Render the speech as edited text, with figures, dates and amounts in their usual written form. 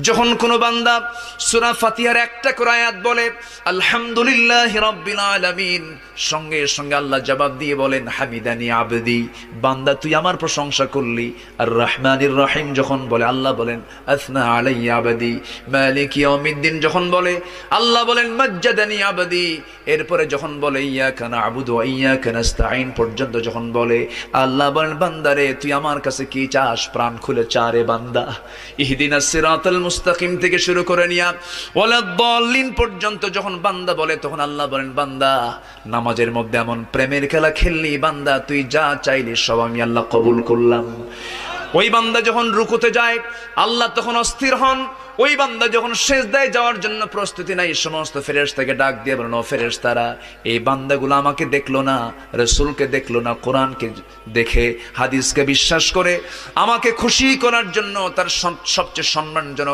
যখন কোনো বান্দা সূরা ফাতিহার একটা করে আয়াত বলে আলহামদুলিল্লাহি রাব্বিল আলামিন, সঙ্গে সঙ্গে আল্লাহ জবাব দিয়ে বলেন হামিদানি আবদি, বান্দা তুই আমার প্রশংসা করলি। আর রহমানির রহিম যখন বলে আল্লাহ বলেন আসনা আলাইয়া আবদি। মালিক ইয়াউমিদ্দিন যখন বলে আল্লাহ বলেন মাজ্জাদানি আবদি। এরপরে যখন বলে ইয়াকা না'বুদু ওয়া ইয়াকা নাস্তাঈন পর্যন্ত যখন বলে আল্লাহ বলেন বান্দারে তুই আমার কাছে কি চাস, প্রাণ খুলে চা রে বান্দা। ইহদিনাস সিরাতাল মুস্তাকিম থেকে শুরু করে নিয়া ওয়ালাদ-দাল্লিন পর্যন্ত যখন বান্দা বলে তখন আল্লাহ বলেন বান্দা নামাজের মধ্যে এমন প্রেমের খেলা খেললি বান্দা, তুই যা চাইলি সব আমি আল্লাহ কবুল করলাম। ওই বান্দা যখন রুকুতে যায় আল্লাহ তখন অস্থির হন। ওই বান্দা যখন সিজদায় যাওয়ার জন্য প্রস্তুতি নাই, সমস্ত ফেরেশতাকে ডাক দিয়ে বলেন ও ফেরেশতারা, এই বান্দাগুলো আমাকে দেখলো না, রাসূলকে দেখলো না, কোরআনকে দেখে হাদিসকে বিশ্বাস করে আমাকে খুশি করার জন্য তার সবচেয়ে সম্মানজনক